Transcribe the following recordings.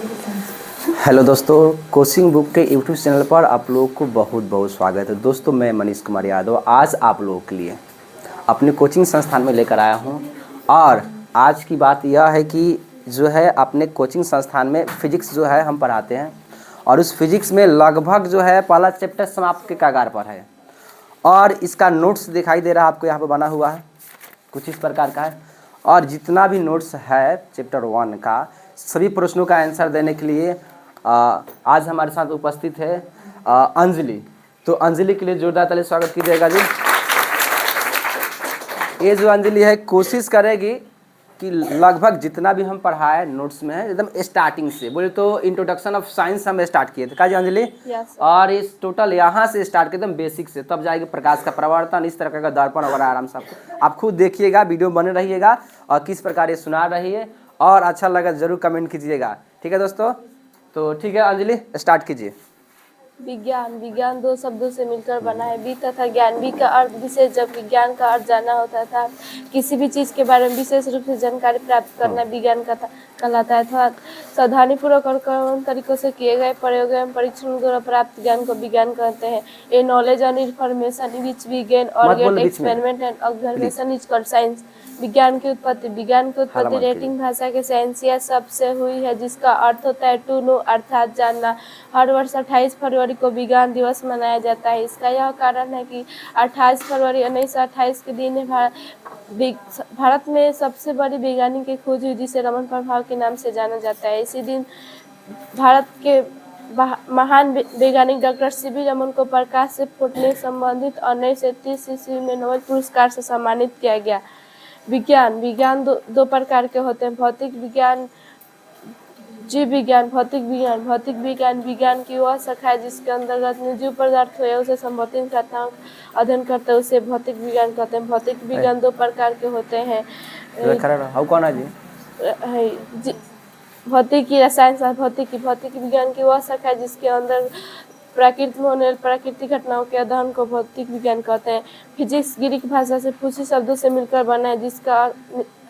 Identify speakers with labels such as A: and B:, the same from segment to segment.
A: Hello दोस्तों, coaching book के YouTube channel पर आप लोगों को बहुत बहुत स्वागत है। दोस्तों, मैं मनीष कुमार यादव आज आप लोगों के लिए अपने कोचिंग संस्थान में लेकर आया हूं। और आज की बात यह है कि जो है अपने कोचिंग संस्थान में फिजिक्स जो है हम पढ़ाते हैं, और उस फिजिक्स में लगभग जो है पहला चैप्टर समाप्त के कगार पर है। और इसका नोट्स दिखाई दे रहा है आपको, यहाँ पर बना हुआ है, कुछ इस प्रकार का है। और जितना भी नोट्स है चैप्टर 1 का, सभी प्रश्नों का आंसर देने के लिए आज हमारे साथ उपस्थित है अंजलि। तो अंजलि के लिए जोरदार ताली स्वागत कीजिएगा जी। ये जो अंजलि है कोशिश करेगी कि लगभग जितना भी हम पढ़ाए नोट्स में है एकदम स्टार्टिंग से, बोले तो इंट्रोडक्शन ऑफ साइंस हम स्टार्ट किए थे, क्या जी अंजलि? और इस टोटल यहाँ से स्टार्ट किए एकदम बेसिक से, तब जाएगी प्रकाश का प्रवर्तन, इस तरह का दर्पण वगैरह आराम से आप खुद देखिएगा, वीडियो बने रहिएगा और किस प्रकार ये सुना रही है। और अच्छा लगा जरूर कमेंट कीजिएगा, ठीक है दोस्तों? तो ठीक है अंजलि, स्टार्ट कीजिए।
B: विज्ञान दो शब्दों से मिलकर बना है। वि तथा ज्ञान। वि का अर्थ विशेष, जब विज्ञान का अर्थ जानना होता था, किसी भी चीज के बारे में विशेष रूप से जानकारी प्राप्त करना विज्ञान का कहलाता है। अथवा सावधानीपूर्वक और कौन तरीकों से किए गए प्रयोग एवं परीक्षण द्वारा प्राप्त ज्ञान को विज्ञान कहते हैं। A knowledge and information which we gain or get experiment and observation is called science. विज्ञान की उत्पत्ति लैटिन भाषा के साइंसिया शब्द से हुई है, जिसका अर्थ होता है टू नो, अर्थात जानना। हर वर्ष 28 फरवरी को विज्ञान दिवस मनाया जाता है। इसका यह कारण है कि 28 फरवरी 1928 के दिन भारत में सबसे बड़ी वैज्ञानिक की खोज हुई, जिसे रमन प्रभाव के नाम से जाना जाता है। इसी दिन भारत के महान वैज्ञानिक डॉक्टर सीवी रमन को प्रकाश से फूटने संबंधित 1930 ईस्वी में नोबेल पुरस्कार से सम्मानित किया गया। विज्ञान दो प्रकार के होते हैं, भौतिक विज्ञान, जीव विज्ञान। भौतिक विज्ञान की वह शाखा है जिसके अंतर्गत निर्जीव पदार्थ है उसे संबंधित घटनाओं का अध्ययन करते हैं, उसे भौतिक विज्ञान कहते हैं। भौतिक विज्ञान दो प्रकार के होते हैं, भौतिकी, रसायन शास्त्र। भौतिक विज्ञान की वह शाखा है जिसके अंदर प्रकृति में होने वाली प्राकृतिक घटनाओं के अध्ययन को भौतिक विज्ञान कहते हैं। फिजिक्स ग्रीक भाषा से फूसी शब्दों से मिलकर बना है, जिसका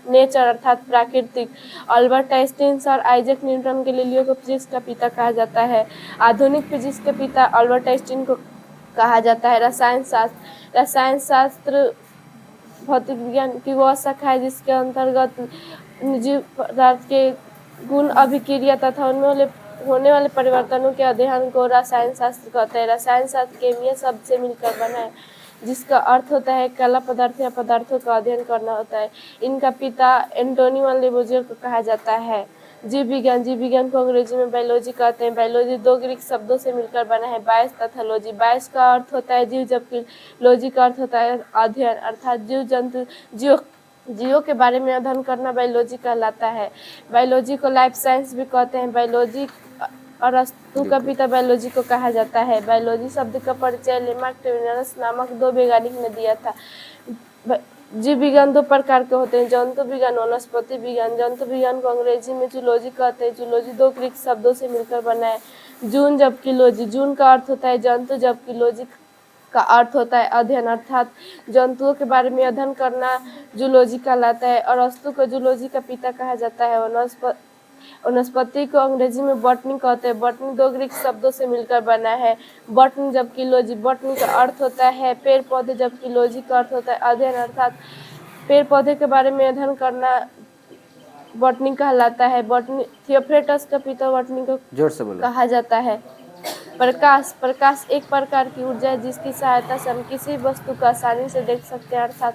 B: नेचर अर्थात प्राकृतिक। अल्बर्ट आइंस्टीन और आइजैक न्यूटन के लिए को फिजिक्स का पिता कहा जाता है। आधुनिक फिजिक्स के पिता अल्बर्ट आइंस्टीन को कहा जाता है। रसायन शास्त्र भौतिक विज्ञान की वह शाखा है जिसके अंतर्गत निर्जीव पदार्थ के गुण, अभिक्रिया तथा उनमें होने वाले परिवर्तनों के अध्ययन को रसायन शास्त्र कहते हैं। रसायन शास्त्र केमिया शब्द से मिलकर बना है, जिसका अर्थ होता है कला पदार्थ या पदार्थों का अध्ययन करना होता है। इनका पिता एंटोनियो लेवोइयर को कहा जाता है। जीव विज्ञान को अंग्रेजी में बायोलॉजी कहते हैं। बायोलॉजी दो ग्रीक शब्दों से मिलकर बना है, बायोस तथा लॉजी। बायोस का अर्थ होता है जीव, जबकि लॉजी का अर्थ होता है अध्ययन, अर्थात जीव जंतु जीवों के बारे में अध्ययन करना बायोलॉजी कहलाता है। बायोलॉजी को लाइफ साइंस भी कहते हैं। बायोलॉजी और अरस्तु का पिता बायोलॉजी को कहा जाता है। बायोलॉजी शब्द का परिचय लेमार्क ट्वेनियस नामक दो वैज्ञानिक ने दिया था। जीव विज्ञान दो प्रकार के होते हैं, जंतु विज्ञान, वनस्पति विज्ञान। जंतु विज्ञान को अंग्रेजी में जूलॉजी कहते हैं। जूलॉजी दो ग्रीक शब्दों से मिलकर बना है, जून जबकि लॉजी। जून का अर्थ होता है जंतु, जबकि लॉजी का अर्थ होता है अध्ययन, अर्थात जंतुओं के बारे में अध्ययन करना जूलॉजी कहलाता है। और अरस्तु को जूलॉजी का पिता कहा जाता है। वनस्पति को अंग्रेजी में बॉटनी कहते हैं। बॉटनी दो ग्रीक शब्दों से मिलकर बना है, बॉटनी जबकि लॉजी। बॉटनी का अर्थ होता है पेड़ पौधे, जबकि लॉजी का अर्थ होता है अध्ययन, अर्थात पेड़ पौधे के बारे में अध्ययन करना बॉटनी कहलाता है। बॉटनी थियोफ्रेटस का पिता बॉटनी को जोर से कहा जाता है। प्रकाश एक प्रकार की ऊर्जा है जिसकी सहायता से हम किसी वस्तु को आसानी से देख सकते हैं, अर्थात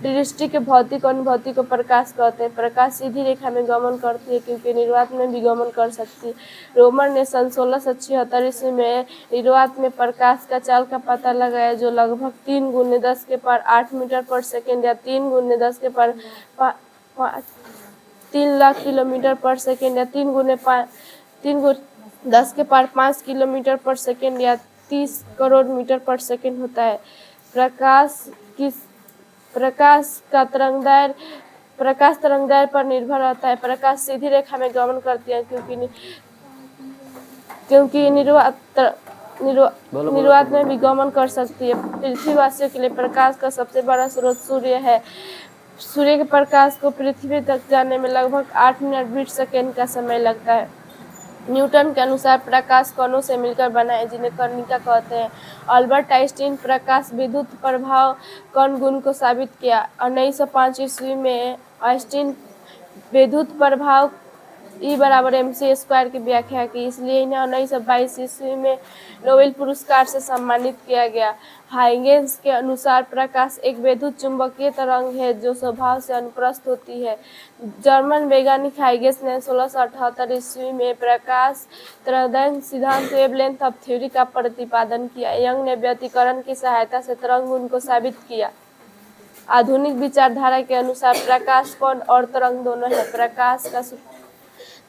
B: दृष्टि के भौतिक और अनुभौतिक को प्रकाश कहते हैं। प्रकाश सीधी रेखा में गमन करती है, क्योंकि निर्वात में भी गमन कर सकती है। रोमर ने सन 1676 ईस्वी में निर्वात में प्रकाश का चाल का पता लगाया, जो लगभग 3 × 10⁸ मीटर पर सेकेंड या 3 × 3 लाख किलोमीटर पर सेकेंड या 3 × 10⁵ किलोमीटर पर सेकेंड या 30 करोड़ मीटर पर सेकेंड होता है। प्रकाश तरंगदैर्घ्य पर निर्भर रहता है। प्रकाश सीधी रेखा में गमन करती है, क्योंकि निर्वात में भी गमन कर सकती है। पृथ्वीवासियों के लिए प्रकाश का सबसे बड़ा स्रोत सूर्य है। सूर्य के प्रकाश को पृथ्वी तक जाने में लगभग 8 मिनट 20 सेकेंड का समय लगता है। न्यूटन के अनुसार प्रकाश कणों से मिलकर बना है, जिन्हें कर्णिका कहते हैं। अल्बर्ट आइंस्टीन प्रकाश विद्युत प्रभाव कण गुण को साबित किया। 1905 ईस्वी में आइंस्टीन विद्युत प्रभाव E = mc² की व्याख्या की, इसलिए इन्हें 1922 ईस्वी में नोबेल पुरस्कार से सम्मानित किया गया। हाइगेंस के अनुसार प्रकाश एक विद्युत चुंबकीय तरंग है जो स्वभाव से अनुप्रस्थ होती है। जर्मन वैज्ञानिक हाइगेंस ने 1678 ईस्वी में प्रकाश तरंग सिद्धांत वेवलेंथ ऑफ थ्योरी का प्रतिपादन किया। यंग ने व्यतिकरण की सहायता से तरंग गुण को साबित किया। आधुनिक विचारधारा के अनुसार प्रकाश कण और तरंग दोनों है। प्रकाश का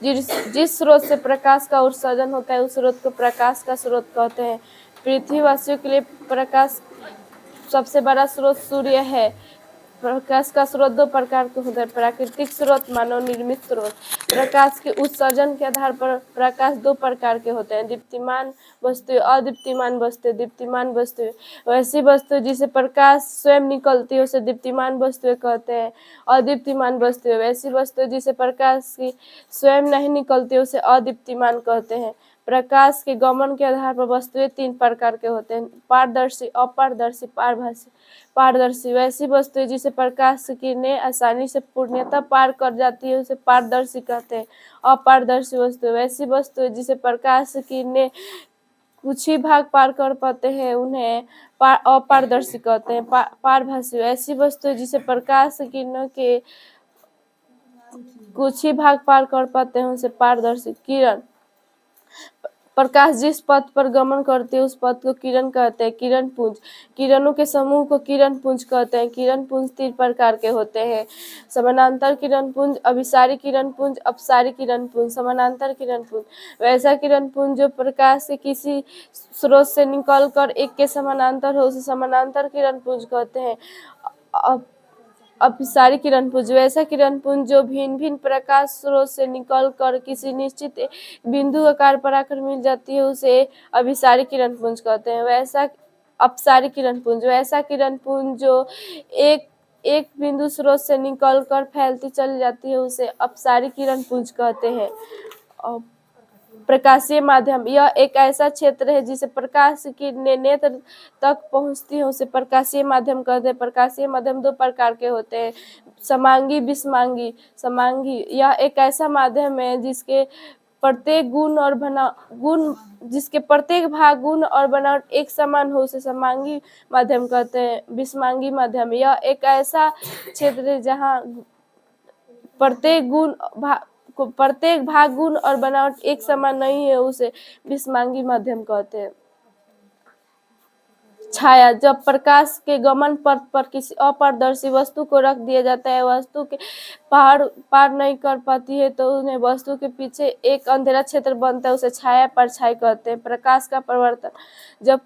B: जिस स्रोत से प्रकाश का उत्सर्जन होता है उस स्रोत को प्रकाश का स्रोत कहते हैं। पृथ्वीवासियों के लिए प्रकाश सबसे बड़ा स्रोत सूर्य है। प्रकाश का स्रोत दो प्रकार के होते हैं, प्राकृतिक स्रोत, मानव निर्मित स्रोत। प्रकाश के उत्सर्जन के आधार पर प्रकाश दो प्रकार के होते हैं, दीप्तिमान वस्तु, अदीप्तिमान वस्तु। दीप्तिमान वस्तु वैसी वस्तु जिसे प्रकाश स्वयं निकलती है उसे दीप्तिमान वस्तुएं कहते हैं। अदीप्तिमान वस्तु वैसी वस्तु जिसे प्रकाश की स्वयं नहीं निकलती उसे अदीप्तिमान कहते हैं। प्रकाश के गमन के आधार पर वस्तुएं तीन प्रकार के होते हैं, पारदर्शी, अपारदर्शी, पारभासी। पारदर्शी वैसी वस्तु जिसे प्रकाश की किरणें आसानी से पूर्णतः पार कर जाती है उसे पारदर्शी कहते हैं। अपारदर्शी वस्तु वैसी वस्तु जिसे प्रकाश की किरणें कुछ ही भाग पार कर पाते हैं उन्हें अपारदर्शी कहते हैं। पारभासी ऐसी वस्तु जिसे प्रकाश की किरणों के कुछ ही भाग पार कर पाते हैं उसे पारदर्शी। किरण प्रकाश जिस पथ पर गमन करती है उस पथ को किरण कहते हैं। किरण पुंज किरणों के समूह को किरण पुंज कहते हैं। किरण पुंज तीन प्रकार के होते हैं, समानांतर किरण पुंज, अभिसारी किरण पुंज, अपसारी किरण पुंज। समानांतर किरण पुंज वैसा किरण पुंज जो प्रकाश के किसी स्रोत से निकलकर एक के समानांतर हो उसे समानांतर किरण पुंज कहते हैं। अपसारी किरण पुंज वैसा किरण पुंज जो भिन्न भिन्न प्रकाश स्रोत से निकलकर किसी निश्चित बिंदु आकार पर आकर मिल जाती है उसे अभिसारी किरण पुंज कहते हैं। वैसा अपसारी किरण पुंज वैसा किरण पुंज जो एक बिंदु स्रोत से निकलकर फैलती चली जाती है उसे अपसारी किरण पुंज कहते हैं। प्रकाशीय माध्यम यह एक ऐसा क्षेत्र है जिसे प्रकाश की नेत्र तक पहुंचती है उसे प्रकाशीय माध्यम कहते हैं। प्रकाशीय माध्यम दो प्रकार के होते हैं, समांगी, विषमांगी। समांगी यह एक ऐसा माध्यम है जिसके प्रत्येक भाग गुण और बनावट एक समान हो उसे समांगी माध्यम कहते हैं। विषमांगी माध्यम यह एक ऐसा क्षेत्र है जहाँ प्रत्येक भाग गुण और बनावट एक समान नहीं है उसे विषमांगी माध्यम कहते हैं। छाया जब प्रकाश के गमन पथ पर किसी अपारदर्शी वस्तु को रख दिया जाता है, वस्तु के पार नहीं कर पाती है तो उन्हें वस्तु के पीछे एक अंधेरा क्षेत्र बनता है उसे छाया परछाई कहते हैं। प्रकाश का परिवर्तन जब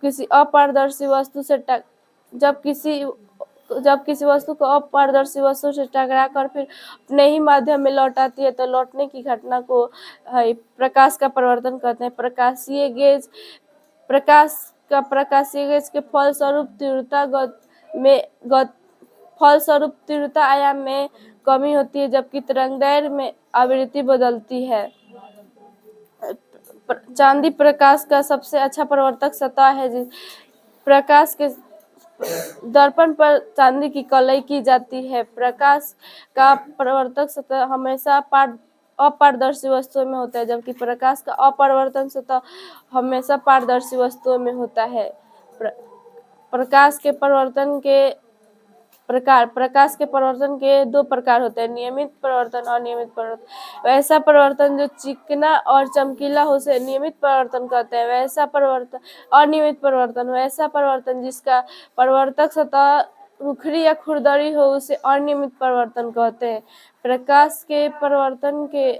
B: किसी वस्तु को अपारदर्शी वस्तु से टकरा कर फिर अपने ही माध्यम में लौट आती है तो लौटने की घटना को प्रकाश का परिवर्तन कहते हैं। प्रकाशीय गेज के फलस्वरूप तीव्रता आयाम में कमी होती है जबकि तरंगदैर्घ्य में आवृत्ति बदलती है। चांदी प्रकाश का सबसे अच्छा परावर्तक सतह है। प्रकाश के दर्पण पर चांदी की कलई की जाती है। प्रकाश का परावर्तक सतह हमेशा अपारदर्शी वस्तुओं में होता है जबकि प्रकाश का अपरावर्तन सतह हमेशा पारदर्शी वस्तुओं में होता है। प्रकाश के परावर्तन के दो प्रकार होते हैं, नियमित परावर्तन और अनियमित परावर्तन। वैसा परावर्तन जो चिकना और चमकीला हो उसे नियमित परावर्तन कहते हैं। अनियमित परावर्तन वैसा परावर्तन जिसका परावर्तक सतह रुखरी या खुरदरी हो उसे अनियमित परावर्तन कहते हैं। प्रकाश के परावर्तन के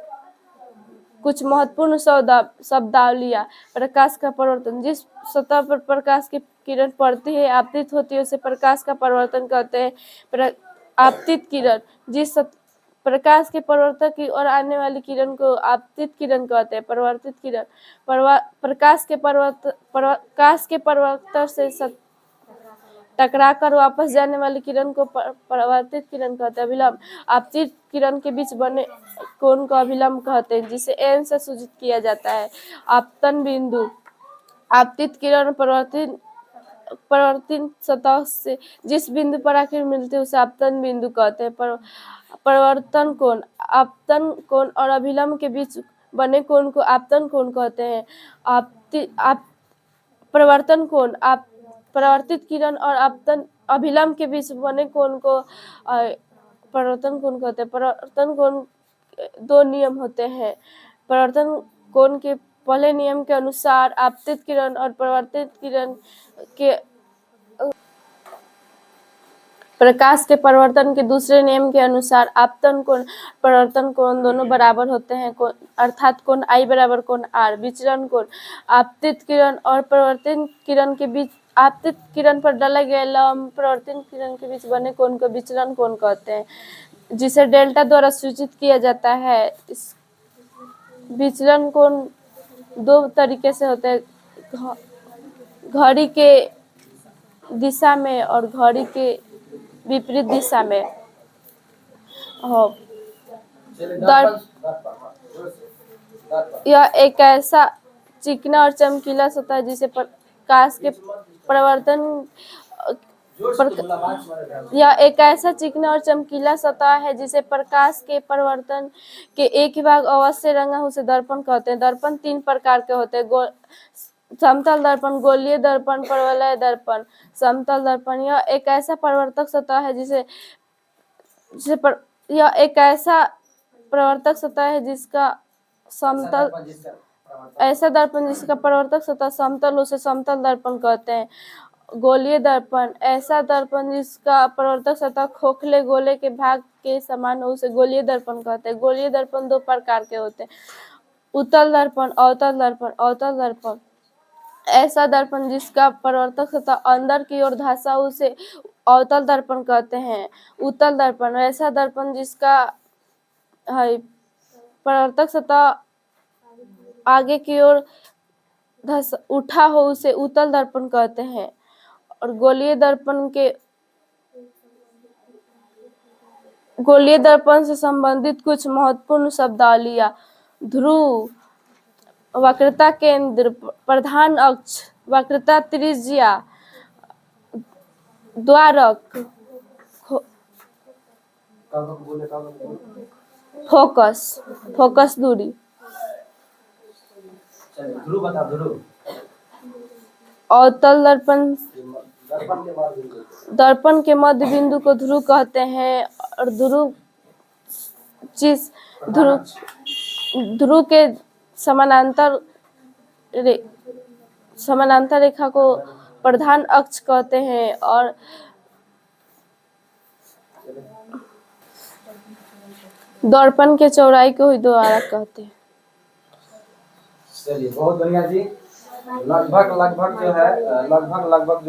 B: कुछ महत्वपूर्ण शब्दावलियां। प्रकाश का परावर्तन जिस सतह पर प्रकाश की किरण पड़ती है आपतित होती है उसे प्रकाश का परावर्तन कहते हैं। आपतित किरण जिस प्रकाश के परावर्तक की ओर आने वाली किरण को आपतित किरण कहते हैं। परावर्तित किरण प्रकाश के परावर्तक से टकरा कर वापस जाने वाली किरण को परावर्तित किरण कहते हैं। अभिलंब आपतित किरण के बीच बने कोण को अभिलंब कहते हैं, जिसे एन से सूचित किया जाता है। आपतन बिंदु आपतित किरण परावर्तित सतह से जिस बिंदु पर आखिर मिलती है उसे आपतन बिंदु कहते हैं। परावर्तन कोण आपतन कोण और अभिलंब के बीच बने कोण को आपतन कोण कहते हैं। परावर्तन कोण परावर्तित किरण और आपतन अभिलंब के बीच बने कोण को परावर्तन कोण कहते हैं। परावर्तन कोण दो नियम होते हैं। परावर्तन कोण के पहले नियम के अनुसार आपतित किरण और परावर्तित किरण के प्रकाश के परिवर्तन के दूसरे नियम के अनुसार आपतन कोण परावर्तन कोण दोनों बराबर होते हैं, अर्थात कोण I बराबर कोण R। विचलन कोण आपतित किरण और परावर्तित किरण के बीच आपतित किरण पर डाला गया लंब परावर्तित किरण के बीच बने कोण को विचलन कोण कहते हैं, जिसे डेल्टा द्वारा सूचित किया जाता है। इस विचलन कोण दो तरीके से होते हैं, घड़ी के दिशा में और घड़ी के विपरीत दिशा में। यह एक ऐसा चिकना और चमकीला सतह है जिसे प्रकाश के परिवर्तन यह एक ऐसा चिकना और चमकीला सतह है जिसे प्रकाश के परिवर्तन के एक ही भाग अवश्य रंगा उसे दर्पण कहते हैं। दर्पण तीन प्रकार के होते हैं, समतल दर्पण, गोलीय दर्पण, परवलय दर्पण। समतल दर्पण यह एक ऐसा परावर्तक सतह है यह एक ऐसा परावर्तक सतह है जिसका समतल ऐसा दर्पण जिसका परावर्तक सतह समतल उसे समतल दर्पण कहते हैं। गोलीय दर्पण ऐसा दर्पण जिसका परावर्तक सतह खोखले गोले के भाग के समान हो उसे गोलीय दर्पण कहते हैं। गोलीय दर्पण दो प्रकार के होते हैं, उत्तल दर्पण, अवतल दर्पण। अवतल दर्पण ऐसा दर्पण जिसका परावर्तक सतह अंदर की ओर धंसा उसे अवतल दर्पण कहते हैं। उत्तल दर्पण ऐसा दर्पण जिसका परावर्तक सतह आगे की ओर उठा हो उसे उत्तल दर्पण कहते हैं। और गोलीय दर्पण से संबंधित कुछ महत्वपूर्ण शब्दावलियां: ध्रुव, वक्रता केंद्र, प्रधान अक्ष, वक्रता त्रिज्या, द्वारक, फोकस दूरी।
A: ध्रुव बता, ध्रुव।
B: अवतल दर्पण के मध्य बिंदु को ध्रुव कहते हैं। और ध्रुव के समानांतर रेखा को प्रधान अक्ष कहते हैं। और दर्पण के चौड़ाई को ही द्वारक कहते हैं।
A: चलिए, बहुत बढ़िया जी। लगभग जो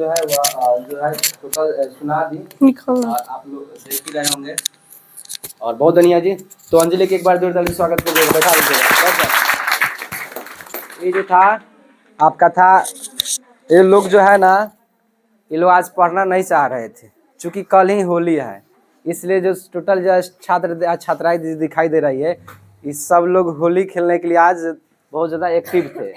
A: है वह जो है टोटल सुना दी और आप लोग देख ही रहे होंगे। और बहुत बढ़िया जी। तो अंजलि के एक बार जोरदार स्वागत कीजिए, बैठा लीजिएगा। ये जो था आपका था, ये लोग जो है ना, ये लोग आज पढ़ना नहीं चाह रहे थे, क्योंकि कल ही होली है, इसलिए जो टोटल जो छात्राएं दिखाई दे रही है, ये सब लोग होली खेलने के लिए आज बहुत ज़्यादा एक्टिव थे।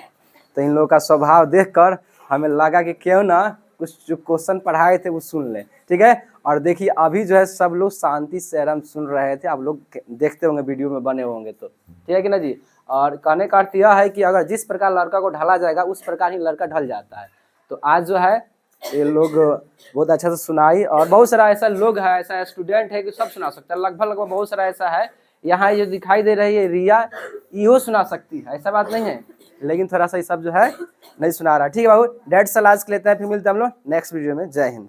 A: तो इन लोगों का स्वभाव देखकर हमें लगा कि क्यों ना कुछ जो क्वेश्चन पढ़ाए थे वो सुन लें, ठीक है। और देखिए अभी जो है सब लोग शांति से आराम सुन रहे थे, आप लोग देखते होंगे वीडियो में बने होंगे तो, ठीक है कि ना जी। और कहने का अर्थ यह है कि अगर जिस प्रकार लड़का को ढला जाएगा उस प्रकार ही लड़का ढल जाता है। तो आज जो है ये लोग बहुत अच्छा से सुनाई, और बहुत सारा ऐसा लोग है, ऐसा स्टूडेंट है कि सब सुना सकता है। लगभग बहुत सारा ऐसा है, यहाँ जो दिखाई दे रही है रिया, इहो सुना सकती है, ऐसा बात नहीं है, लेकिन थोड़ा सा ये सब जो है नहीं सुना रहा। ठीक है बाबू, डेढ़ साल आज के लेते हैं, फिर मिलते हैं हम लोग नेक्स्ट वीडियो में। जय हिंद।